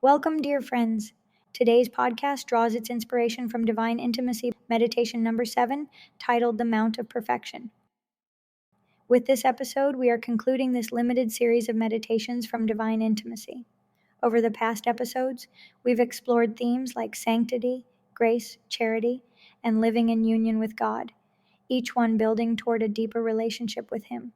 Welcome, dear friends. Today's podcast draws its inspiration from Divine Intimacy Meditation number 7, titled The Mount of Perfection. With this episode, we are concluding this limited series of meditations from Divine Intimacy. Over the past episodes, we've explored themes like sanctity, grace, charity, and living in union with God, each one building toward a deeper relationship with Him.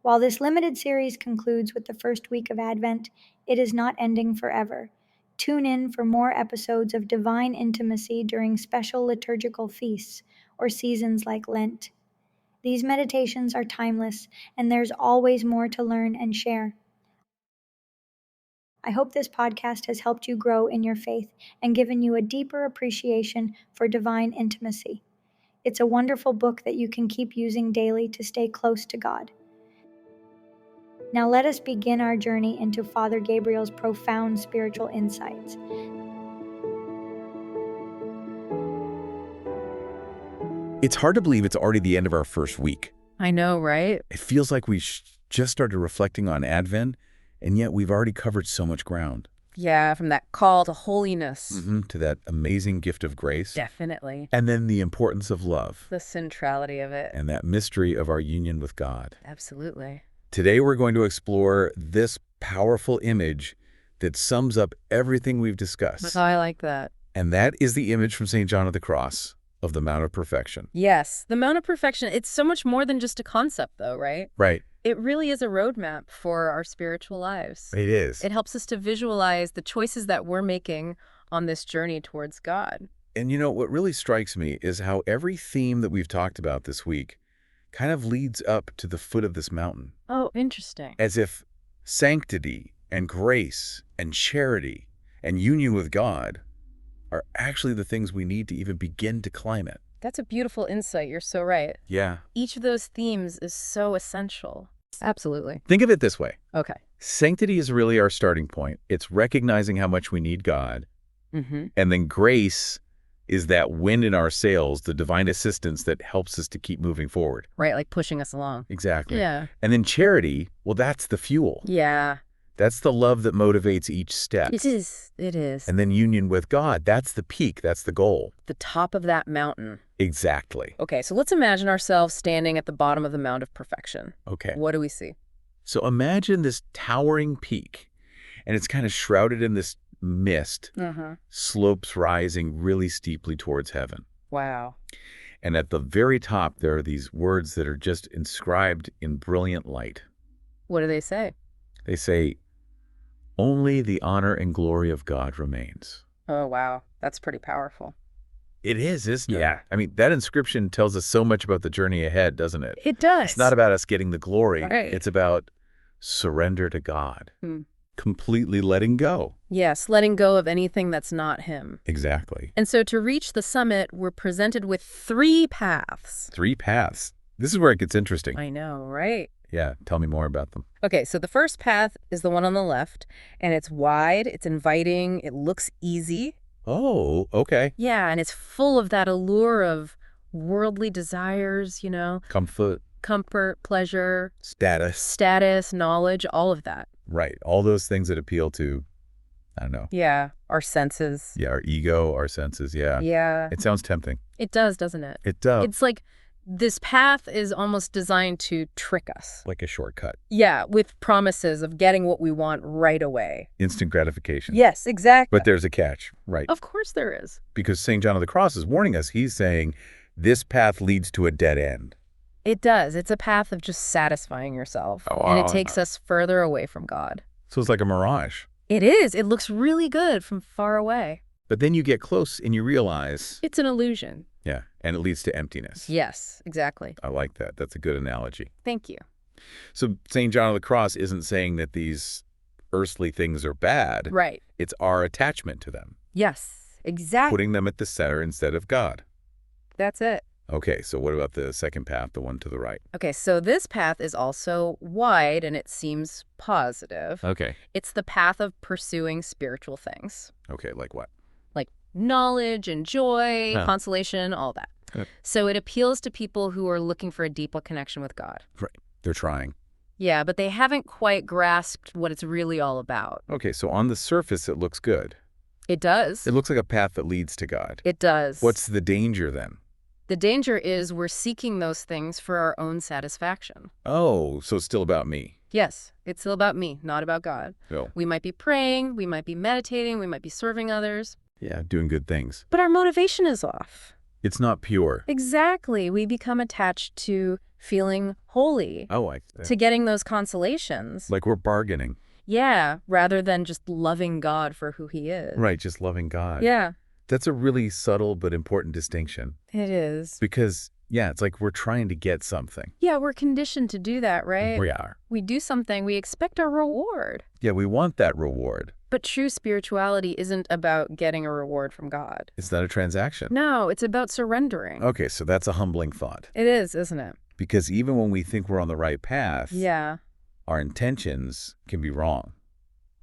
While this limited series concludes with the first week of Advent, it is not ending forever. Tune in for more episodes of divine intimacy during special liturgical feasts or seasons like Lent. These meditations are timeless, and there's always more to learn and share. I hope this podcast has helped you grow in your faith and given you a deeper appreciation for divine intimacy. It's a wonderful book that you can keep using daily to stay close to God. Now let us begin our journey into Father Gabriel's profound spiritual insights. It's hard to believe it's already the end of our first week. I know, right? It feels like we just started reflecting on Advent, and yet we've already covered so much ground. Yeah, from that call to holiness. To that amazing gift of grace. Definitely. And then the importance of love. The centrality of it. And that mystery of our union with God. Absolutely. Today we're going to explore this powerful image that sums up everything we've discussed. Oh, I like that. And that is the image from St. John of the Cross of the Mount of Perfection. Yes, the Mount of Perfection. It's so much more than just a concept, though, right? Right. It really is a roadmap for our spiritual lives. It is. It helps us to visualize the choices that we're making on this journey towards God. And you know, what really strikes me is how every theme that we've talked about this week kind of leads up to the foot of this mountain. Oh, interesting. As if sanctity and grace and charity and union with God are actually the things we need to even begin to climb it. That's a beautiful insight. You're so right. Yeah. Each of those themes is so essential. Absolutely. Think of it this way. Okay. Sanctity is really our starting point. It's recognizing how much we need God. Mm-hmm. And then grace is that wind in our sails, the divine assistance that helps us to keep moving forward. Right, like pushing us along. Exactly. Yeah. And then charity, well, that's the fuel. Yeah. That's the love that motivates each step. It is. It is. And then union with God, that's the peak, that's the goal. The top of that mountain. Exactly. Okay, so let's imagine ourselves standing at the bottom of the Mount of Perfection. Okay. What do we see? So imagine this towering peak, and it's kind of shrouded in this mist, slopes rising really steeply towards heaven. Wow. And at the very top, there are these words that are just inscribed in brilliant light. What do they say? They say, "Only the honor and glory of God remains." Oh, wow. That's pretty powerful. It is, isn't it? Yeah. I mean, that inscription tells us so much about the journey ahead, doesn't it? It does. It's not about us getting the glory. Right. It's about surrender to God. Completely letting go. Yes, letting go of anything that's not Him. Exactly. And so to reach the summit, we're presented with 3 paths. 3 paths. This is where it gets interesting. I know, right? Yeah, tell me more about them. Okay, so the first path is the one on the left, and it's wide, it's inviting, it looks easy. Oh, okay. Yeah, and it's full of that allure of worldly desires, comfort, pleasure, status, knowledge, all of that. Right. All those things that appeal to, I don't know. Yeah, our senses. Yeah, our ego, our senses, yeah. Yeah. It sounds tempting. It does, doesn't it? It does. It's like this path is almost designed to trick us. Like a shortcut. Yeah, with promises of getting what we want right away. Instant gratification. Yes, exactly. But there's a catch, right? Of course there is. Because St. John of the Cross is warning us. He's saying this path leads to a dead end. It does. It's a path of just satisfying yourself. And it takes us further away from God. So it's like a mirage. It is. It looks really good from far away. But then you get close and you realize... It's an illusion. Yeah, and it leads to emptiness. Yes, exactly. I like that. That's a good analogy. Thank you. So St. John of the Cross isn't saying that these earthly things are bad. Right. It's our attachment to them. Yes, exactly. Putting them at the center instead of God. That's it. Okay, so what about the second path, the one to the right? Okay, so this path is also wide and it seems positive. Okay. It's the path of pursuing spiritual things. Okay, like what? Like knowledge and joy, Huh. consolation, all that. Good. So it appeals to people who are looking for a deeper connection with God. Right. They're trying. Yeah, but they haven't quite grasped what it's really all about. Okay, so on the surface, it looks good. It does. It looks like a path that leads to God. It does. What's the danger then? The danger is we're seeking those things for our own satisfaction. Oh, so it's still about me. Yes, it's still about me, not about God. Oh. We might be praying, we might be meditating, we might be serving others. Yeah, doing good things. But our motivation is off. It's not pure. Exactly. We become attached to feeling holy. Oh, to getting those consolations. like we're bargaining. Yeah, rather than just loving God for who he is. Right, just loving God. Yeah. That's a really subtle but important distinction. It is. Because, yeah, it's like we're trying to get something. Yeah, we're conditioned to do that, right? We are. We do something, we expect a reward. Yeah, we want that reward. But true spirituality isn't about getting a reward from God. It's not a transaction. No, it's about surrendering. Okay, so that's a humbling thought. It is, isn't it? Because even when we think we're on the right path, Yeah. our intentions can be wrong.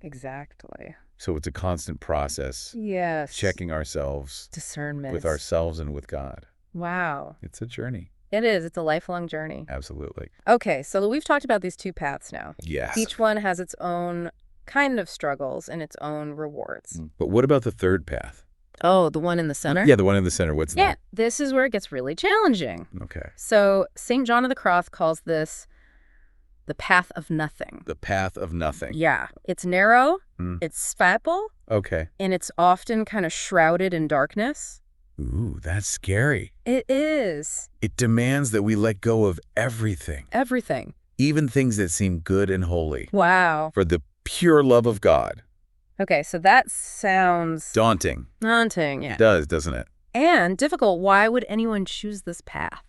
Exactly. So it's a constant process, Yes. checking ourselves Discernment. with ourselves and with God. Wow. It's a journey. It is. It's a lifelong journey. Absolutely. Okay, so we've talked about these two paths now. Yes. Each one has its own kind of struggles and its own rewards. But what about the third path? Oh, the one in the center? Yeah, the one in the center. What's Yeah, this is where it gets really challenging. that? Okay. So St. John of the Cross calls this the path of nothing. The path of nothing. Yeah. It's narrow, Mm. it's fateful, Okay. and it's often kind of shrouded in darkness. Ooh, that's scary. It is. It demands that we let go of everything, Everything. even things that seem good and holy, Wow. for the pure love of God. Okay, so that sounds Daunting. daunting. Yeah. It does, doesn't it? And difficult. Why would anyone choose this path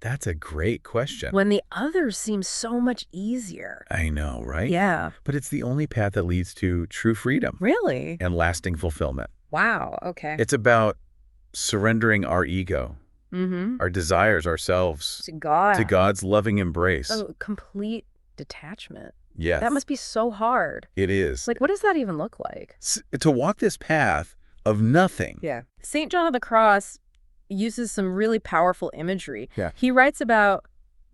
That's a great question. when the others seem so much easier? I know, right? Yeah. But it's the only path that leads to true freedom Really? and lasting fulfillment. Wow. Okay. It's about surrendering our ego, our desires, ourselves, To God. to God's loving embrace. Oh, complete detachment. Yes. That must be so hard. It is. Like, what does that even look like? To walk this path of nothing. Yeah. St. John of the Cross uses some really powerful imagery. Yeah. He writes about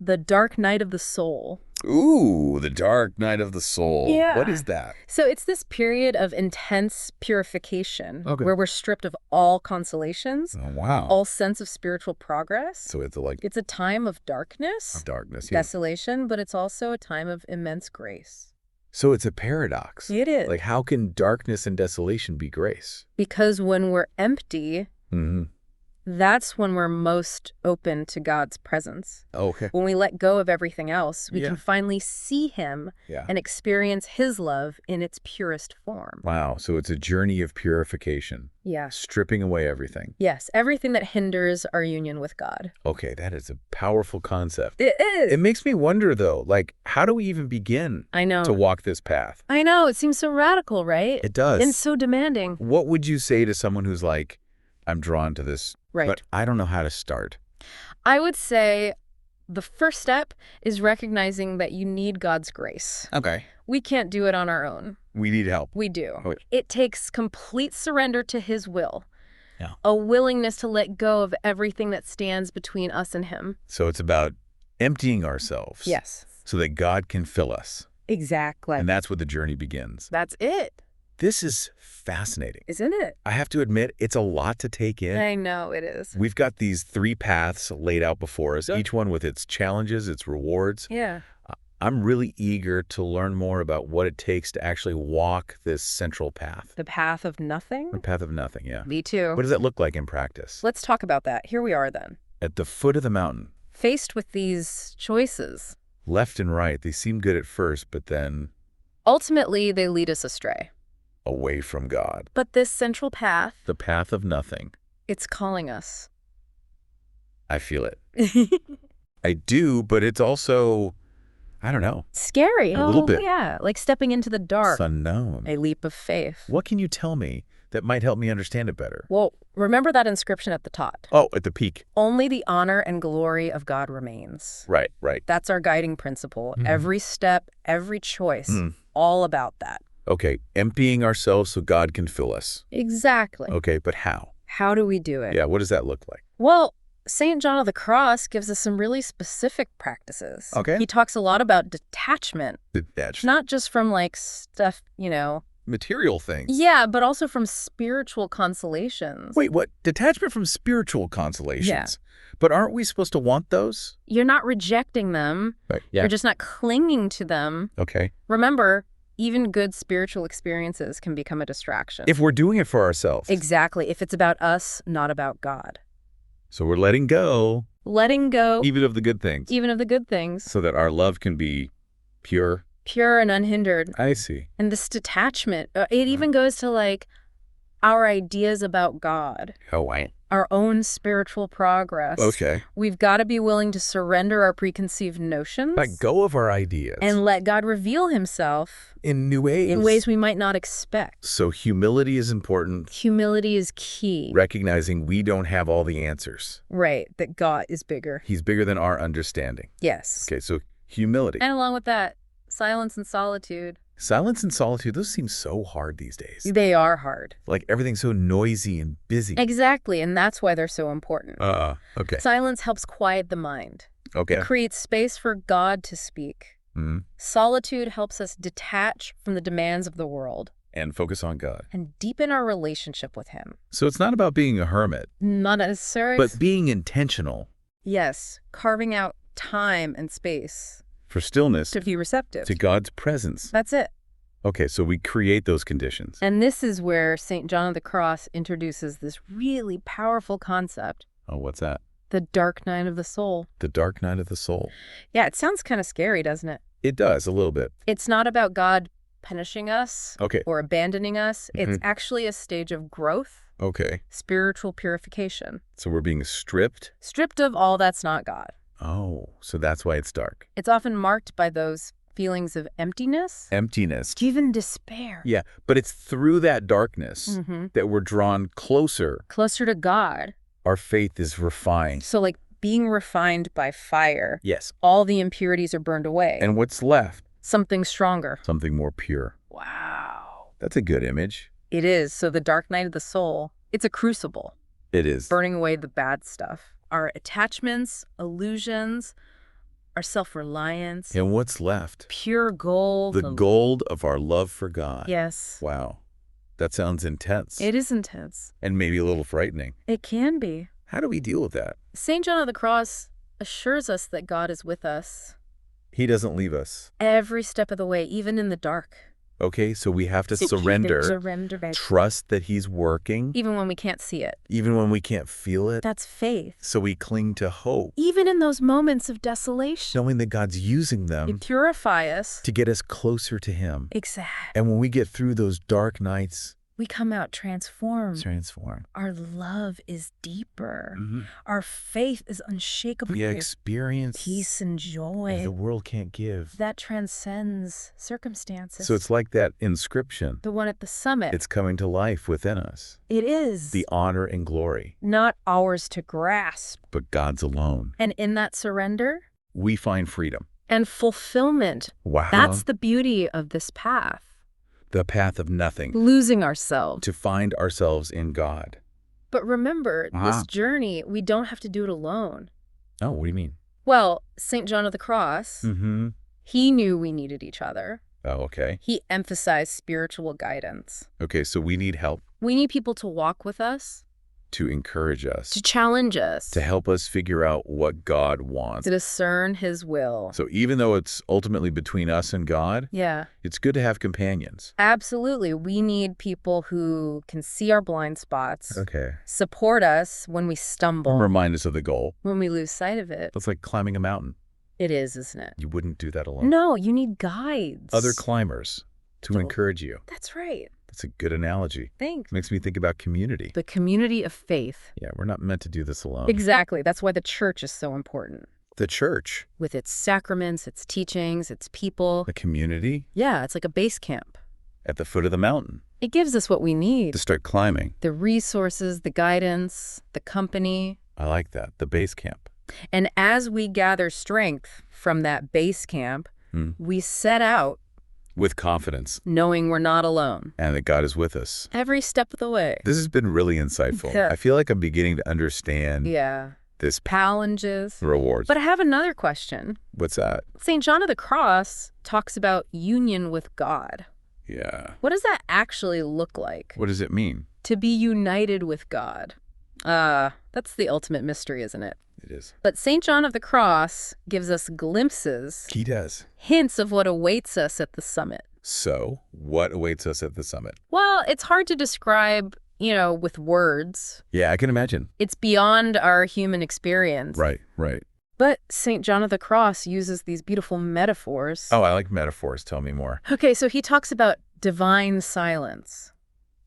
the dark night of the soul. Ooh, the dark night of the soul. Yeah. What is that? So it's this period of intense purification where we're stripped of all consolations, Oh, wow. all sense of spiritual progress. So it's like It's a time of darkness, darkness. Yeah. desolation, but it's also a time of immense grace. So it's a paradox. It is. Like, how can darkness and desolation be grace? Because when we're empty, Mm-hmm. that's when we're most open to God's presence. Okay. When we let go of everything else, we Yeah. can finally see him Yeah. and experience his love in its purest form. Wow. So it's a journey of purification, Yeah. stripping away everything. Yes, everything that hinders our union with God. Okay, that is a powerful concept. It is. It makes me wonder, though, like, how do we even begin I know. to walk this path? I know. It seems so radical, right? It does. And so demanding. What would you say to someone who's like, I'm drawn to this, Right. but I don't know how to start? I would say the first step is recognizing that you need God's grace. Okay. We can't do it on our own. We need help. We do. Okay. It takes complete surrender to his will. Yeah. A willingness to let go of everything that stands between us and him. So it's about emptying ourselves. Yes. So that God can fill us. Exactly. And that's where the journey begins. That's it, This is fascinating. isn't it? I have to admit, it's a lot to take in. I know it is. We've got these three paths laid out before us, each one with its challenges, its rewards. Yeah. I'm really eager to learn more about what it takes to actually walk this central path. The path of nothing? The path of nothing, yeah. Me too. What does that look like in practice? Let's talk about that. Here we are then. At the foot of the mountain, Faced with these choices. left and right, they seem good at first, but then Ultimately, they lead us astray. away from God. But this central path, The path of nothing. it's calling us. I feel it. I do, but it's also, I don't know, Scary. A little bit. Yeah, like stepping into the dark. it's unknown. A leap of faith. What can you tell me that might help me understand it better? Well, remember that inscription at the top. Oh, at the peak. Only the honor and glory of God remains. Right, right. That's our guiding principle. Mhm. Every step, every choice, Mm. all about that. Okay, emptying ourselves so God can fill us. Exactly. Okay, but how? How do we do it? Yeah, what does that look like? Well, St. John of the Cross gives us some really specific practices. Okay. He talks a lot about detachment. Not just from like stuff, Material things. Yeah, but also from spiritual consolations. Wait, what? Detachment from spiritual consolations? Yeah. But aren't we supposed to want those? You're not rejecting them. Right. Yeah. You're just not clinging to them. Okay. Remember, even good spiritual experiences can become a distraction. If we're doing it for ourselves. Exactly. If it's about us, not about God. So we're letting go. Letting go. Even of the good things. Even of the good things. So that our love can be pure. Pure and unhindered. I see. And this detachment, it even goes to like our ideas about God. Oh, I. Our own spiritual progress. Okay. We've got to be willing to surrender our preconceived notions. Let go of our ideas. And let God reveal himself. In new ways. In ways we might not expect. So humility is important. Humility is key. Recognizing we don't have all the answers. Right, that God is bigger. He's bigger than our understanding. Yes. Okay, so humility. And along with that, silence and solitude. Silence and solitude, those seem so hard these days. They are hard. Like everything's so noisy and busy. Exactly, and that's why they're so important. Okay. Silence helps quiet the mind. Okay. It creates space for God to speak. Solitude helps us detach from the demands of the world. And focus on God. And deepen our relationship with him. So it's not about being a hermit. Not necessarily. But being intentional. Yes, carving out time and space. For stillness. To be receptive. To God's presence. That's it. Okay, so we create those conditions. And this is where St. John of the Cross introduces this really powerful concept. Oh, what's that? The dark night of the soul. The dark night of the soul. Yeah, it sounds kind of scary, doesn't it? It does, a little bit. It's not about God punishing us or abandoning us. It's actually a stage of growth. Okay. Spiritual purification. So we're being stripped? Stripped of all that's not God. Oh, so that's why it's dark. It's often marked by those feelings of emptiness. Emptiness. Even despair. Yeah, but it's through that darkness that we're drawn closer. Closer to God. Our faith is refined. So like being refined by fire. Yes. All the impurities are burned away. And what's left? Something stronger. Something more pure. Wow. That's a good image. It is. So the dark night of the soul, it's a crucible. It is. Burning away the bad stuff. Our attachments, illusions, our self-reliance. And what's left? Pure gold. The gold of our love for God. Yes. Wow. That sounds intense. It is intense. And maybe a little frightening. It can be. How do we deal with that? St. John of the Cross assures us that God is with us. He doesn't leave us. Every step of the way, even in the dark. Okay, so we have to surrender, trust that he's working. Even when we can't see it. Even when we can't feel it. That's faith. So we cling to hope. Even in those moments of desolation. Knowing that God's using them. To purify us. To get us closer to him. Exactly. And when we get through those dark nights, we come out transformed. Transformed. Our love is deeper. Our faith is unshakable. We experience peace and joy. The world can't give. That transcends circumstances. So it's like that inscription. The one at the summit. It's coming to life within us. It is. The honor and glory. Not ours to grasp. But God's alone. And in that surrender, we find freedom. And fulfillment. Wow. That's the beauty of this path. The path of nothing. Losing ourselves. To find ourselves in God. But remember, this journey, we don't have to do it alone. Oh, what do you mean? Well, St. John of the Cross, he knew we needed each other. Oh, okay. He emphasized spiritual guidance. Okay, so we need help. We need people to walk with us. To encourage us. To challenge us. To help us figure out what God wants. To discern his will. So even though it's ultimately between us and God, it's good to have companions. Absolutely. We need people who can see our blind spots. Okay. Support us when we stumble. And remind us of the goal. When we lose sight of it. It's like climbing a mountain. It is, isn't it? You wouldn't do that alone. No, you need guides. Other climbers to encourage you. That's right. That's a good analogy. Thanks. Makes me think about community. The community of faith. Yeah, we're not meant to do this alone. Exactly. That's why the church is so important. The church? With its sacraments, its teachings, its people. The community? Yeah, it's like a base camp. At the foot of the mountain. It gives us what we need. To start climbing. The resources, the guidance, the company. I like that. The base camp. And as we gather strength from that base camp, we set out. With confidence. Knowing we're not alone. And that God is with us. Every step of the way. This has been really insightful. I feel like I'm beginning to understand the This challenges, rewards. But I have another question. What's that? St. John of the Cross talks about union with God. Yeah. What does that actually look like? What does it mean? To be united with God. That's the ultimate mystery, isn't it? It is. But St. John of the Cross gives us glimpses, He does. hints of what awaits us at the summit. So, what awaits us at the summit? Well, it's hard to describe, with words. Yeah, I can imagine. It's beyond our human experience. Right. But St. John of the Cross uses these beautiful metaphors. Oh, I like metaphors. Tell me more. Okay, so he talks about divine silence.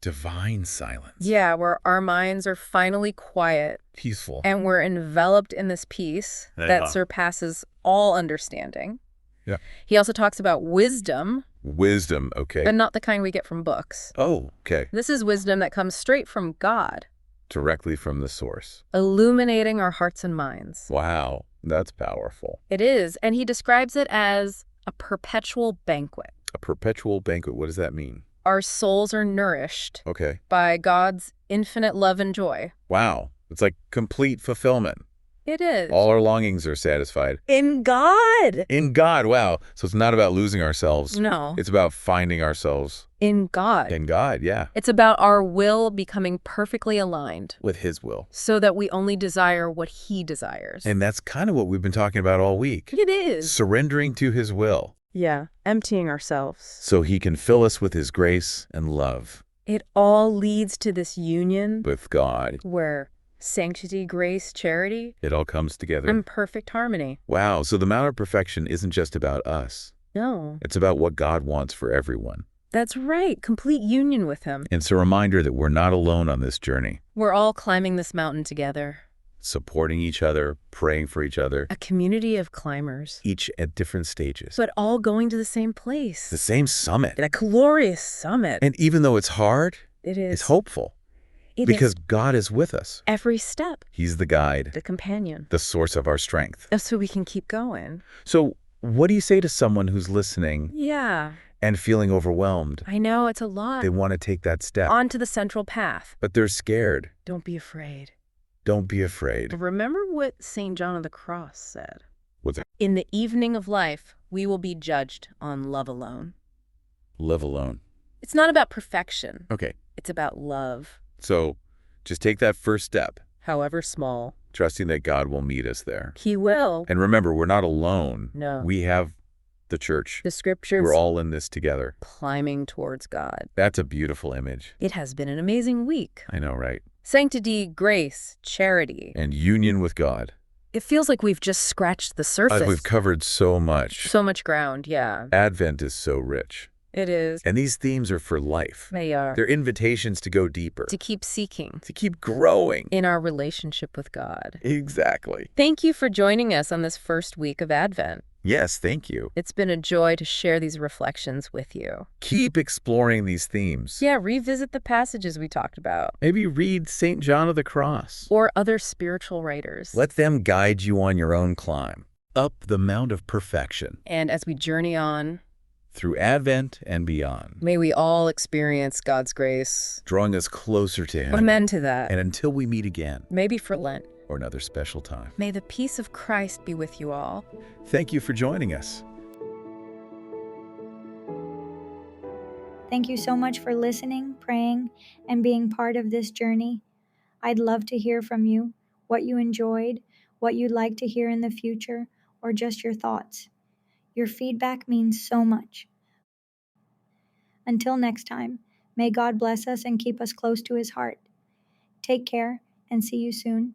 Divine silence. Yeah, where our minds are finally quiet. Peaceful. And we're enveloped in this peace that surpasses all understanding. Yeah. He also talks about wisdom. Wisdom, okay. But not the kind we get from books. Oh, okay. This is wisdom that comes straight from God. Directly from the source. Illuminating our hearts and minds. Wow, that's powerful. It is, and he describes it as a perpetual banquet. A perpetual banquet, what does that mean? Our souls are nourished by God's infinite love and joy. Wow, it's like complete fulfillment. It is. All our longings are satisfied. In God! In God, wow. So it's not about losing ourselves. No. It's about finding ourselves. In God. In God, yeah. It's about our will becoming perfectly aligned. With His will. So that we only desire what He desires. And that's kind of what we've been talking about all week. It is. Surrendering to His will. Yeah, emptying ourselves. So He can fill us with His grace and love. It all leads to this union. With God. Where sanctity, grace, charity. It all comes together. In perfect harmony. Wow, so the Mount of Perfection isn't just about us. No. It's about what God wants for everyone. That's right, complete union with Him. It's a reminder that we're not alone on this journey. We're all climbing this mountain together. Supporting each other, praying for each other. A community of climbers. Each at different stages. But all going to the same place. The same summit. A glorious summit. And even though it's hard, it's hopeful. Because God is with us. Every step. He's the guide. The companion. The source of our strength. So we can keep going. So what do you say to someone who's listening? Yeah. And feeling overwhelmed? I know, it's a lot. They want to take that step. Onto the central path. But they're scared. Don't be afraid. Don't be afraid. Remember what St. John of the Cross said. What's that? In the evening of life, we will be judged on love alone. Love alone. It's not about perfection. Okay. It's about love. So just take that first step. However small. Trusting that God will meet us there. He will. And remember, we're not alone. No. We have the church. The scriptures. We're all in this together. Climbing towards God. That's a beautiful image. It has been an amazing week. I know, right? Sanctity, grace, charity. And union with God. It feels like we've just scratched the surface. We've covered so much. So much ground, yeah. Advent is so rich. It is. And these themes are for life. They are. They're invitations to go deeper. To keep seeking. To keep growing. In our relationship with God. Exactly. Thank you for joining us on this first week of Advent. Yes, thank you. It's been a joy to share these reflections with you. Keep exploring these themes. Yeah, revisit the passages we talked about. Maybe read St. John of the Cross. Or other spiritual writers. Let them guide you on your own climb. Up the Mount of Perfection. And as we journey on. Through Advent and beyond. May we all experience God's grace. Drawing us closer to Him. Amen to that. And until we meet again. Maybe for Lent. Or another special time. May the peace of Christ be with you all. Thank you for joining us. Thank you so much for listening, praying, and being part of this journey. I'd love to hear from you, what you enjoyed, what you'd like to hear in the future, or just your thoughts. Your feedback means so much. Until next time, may God bless us and keep us close to His heart. Take care and see you soon.